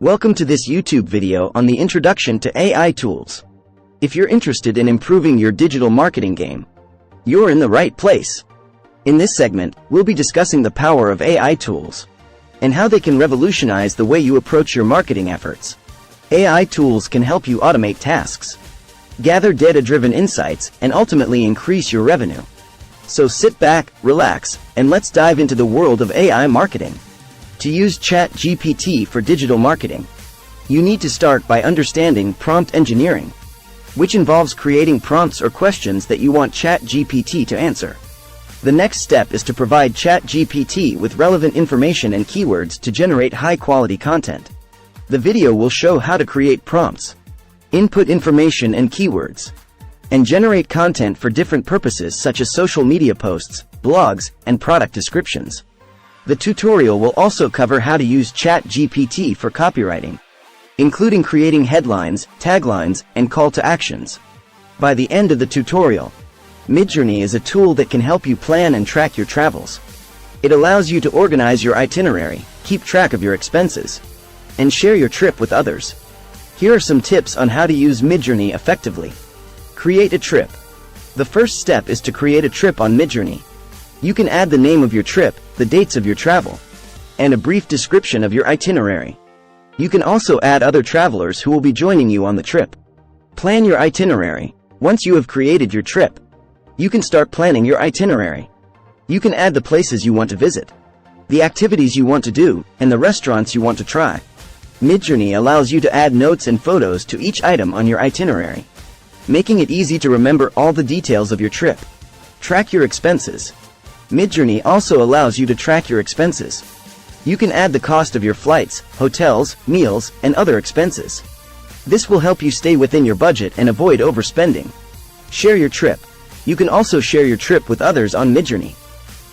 Welcome to this YouTube video on the introduction to AI tools. If you're interested in improving your digital marketing game, you're in the right place. In this segment, we'll be discussing the power of AI tools and how they can revolutionize the way you approach your marketing efforts. AI tools can help you automate tasks, gather data-driven insights, and ultimately increase your revenue. So sit back, relax, and let's dive into the world of AI marketing. To use ChatGPT for digital marketing, you need to start by understanding prompt engineering, which involves creating prompts or questions that you want ChatGPT to answer. The next step is to provide ChatGPT with relevant information and keywords to generate high-quality content. The video will show how to create prompts, input information and keywords, and generate content for different purposes such as social media posts, blogs, and product descriptions. The tutorial will also cover how to use ChatGPT for copywriting, including creating headlines, taglines, and call to actions. By the end of the tutorial, Midjourney is a tool that can help you plan and track your travels. It allows you to organize your itinerary, keep track of your expenses, and share your trip with others. Here are some tips on how to use Midjourney effectively. Create a trip. The first step is to create a trip on Midjourney. You can add the name of your trip, the dates of your travel, and a brief description of your itinerary. You can also add other travelers who will be joining you on the trip. Plan your itinerary. Once you have created your trip, you can start planning your itinerary. You can add the places you want to visit, the activities you want to do, and the restaurants you want to try. Midjourney allows you to add notes and photos to each item on your itinerary, making it easy to remember all the details of your trip. Track your expenses. Midjourney also allows you to track your expenses. You can add the cost of your flights, hotels, meals, and other expenses. This will help you stay within your budget and avoid overspending. Share your trip. You can also share your trip with others on Midjourney.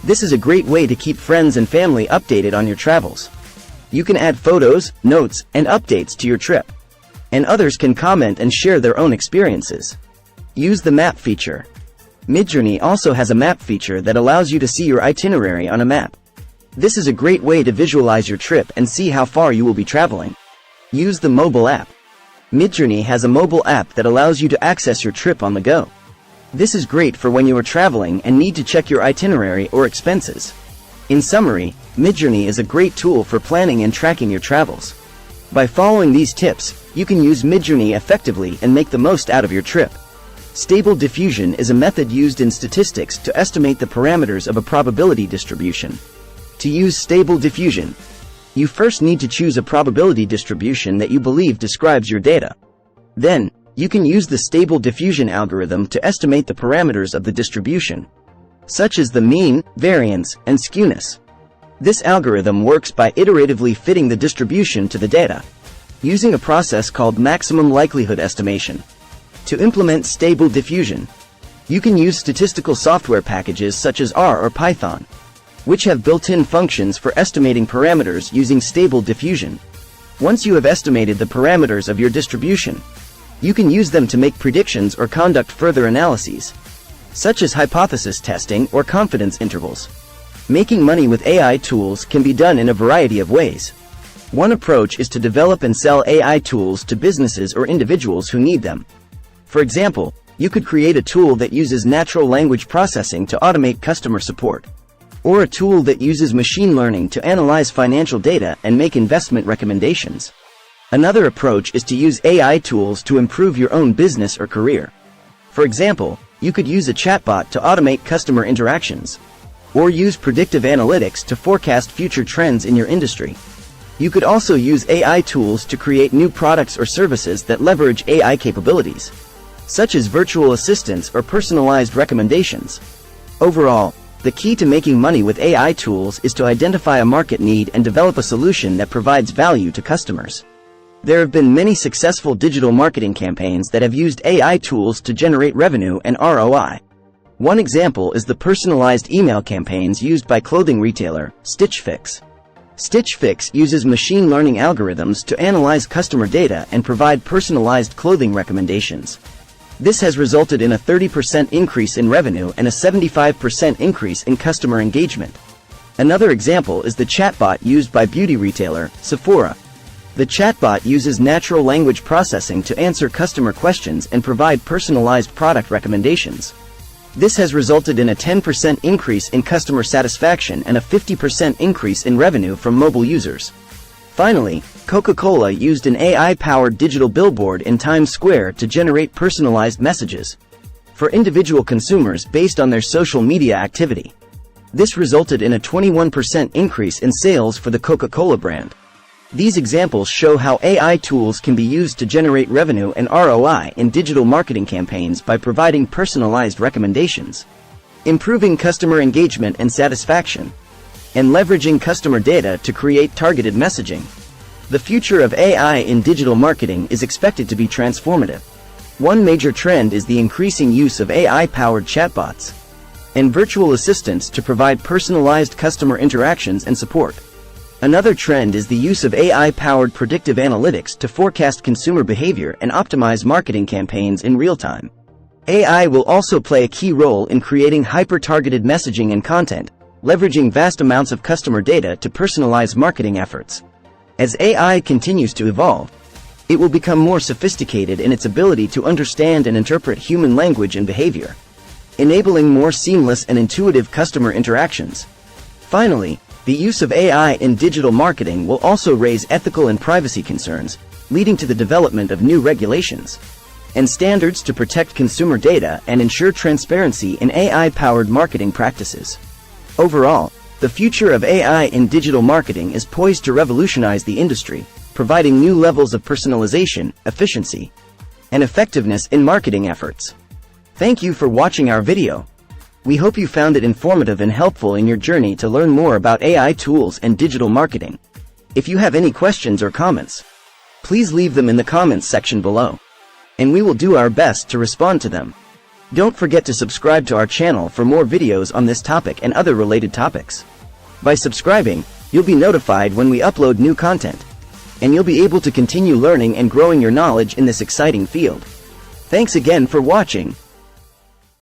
This is a great way to keep friends and family updated on your travels. You can add photos, notes, and updates to your trip, and others can comment and share their own experiences. Use the map feature. Midjourney also has a map feature that allows you to see your itinerary on a map. This is a great way to visualize your trip and see how far you will be traveling. Use the mobile app. Midjourney has a mobile app that allows you to access your trip on the go. This is great for when you are traveling and need to check your itinerary or expenses. In summary, Midjourney is a great tool for planning and tracking your travels. By following these tips, you can use Midjourney effectively and make the most out of your trip. Stable Diffusion is a method used in statistics to estimate the parameters of a probability distribution. To use Stable Diffusion, you first need to choose a probability distribution that you believe describes your data. Then, you can use the Stable Diffusion algorithm to estimate the parameters of the distribution, such as the mean, variance, and skewness. This algorithm works by iteratively fitting the distribution to the data, using a process called maximum likelihood estimation. To implement Stable Diffusion, you can use statistical software packages such as R or Python, which have built-in functions for estimating parameters using Stable Diffusion. Once you have estimated the parameters of your distribution, you can use them to make predictions or conduct further analyses, such as hypothesis testing or confidence intervals. Making money with AI tools can be done in a variety of ways. One approach is to develop and sell AI tools to businesses or individuals who need them. For example, you could create a tool that uses natural language processing to automate customer support, or a tool that uses machine learning to analyze financial data and make investment recommendations. Another approach is to use AI tools to improve your own business or career. For example, you could use a chatbot to automate customer interactions, or use predictive analytics to forecast future trends in your industry. You could also use AI tools to create new products or services that leverage AI capabilities, such as virtual assistants or personalized recommendations. Overall, the key to making money with AI tools is to identify a market need and develop a solution that provides value to customers. There have been many successful digital marketing campaigns that have used AI tools to generate revenue and ROI. One example is the personalized email campaigns used by clothing retailer Stitch Fix. Stitch Fix uses machine learning algorithms to analyze customer data and provide personalized clothing recommendations. This has resulted in a 30% increase in revenue and a 75% increase in customer engagement. Another example is the chatbot used by beauty retailer Sephora. The chatbot uses natural language processing to answer customer questions and provide personalized product recommendations. This has resulted in a 10% increase in customer satisfaction and a 50% increase in revenue from mobile users. Finally, Coca-Cola used an AI-powered digital billboard in Times Square to generate personalized messages for individual consumers based on their social media activity. This resulted in a 21% increase in sales for the Coca-Cola brand. These examples show how AI tools can be used to generate revenue and ROI in digital marketing campaigns by providing personalized recommendations, improving customer engagement and satisfaction, and leveraging customer data to create targeted messaging. The future of AI in digital marketing is expected to be transformative. One major trend is the increasing use of AI-powered chatbots and virtual assistants to provide personalized customer interactions and support. Another trend is the use of AI-powered predictive analytics to forecast consumer behavior and optimize marketing campaigns in real time. AI will also play a key role in creating hyper-targeted messaging and content, leveraging vast amounts of customer data to personalize marketing efforts. As AI continues to evolve, it will become more sophisticated in its ability to understand and interpret human language and behavior, enabling more seamless and intuitive customer interactions. Finally, the use of AI in digital marketing will also raise ethical and privacy concerns, leading to the development of new regulations and standards to protect consumer data and ensure transparency in AI-powered marketing practices. Overall, the future of AI in digital marketing is poised to revolutionize the industry, providing new levels of personalization, efficiency, and effectiveness in marketing efforts. Thank you for watching our video. We hope you found it informative and helpful in your journey to learn more about AI tools and digital marketing. If you have any questions or comments, please leave them in the comments section below, and we will do our best to respond to them. Don't forget to subscribe to our channel for more videos on this topic and other related topics. By subscribing, you'll be notified when we upload new content, and you'll be able to continue learning and growing your knowledge in this exciting field. Thanks again for watching.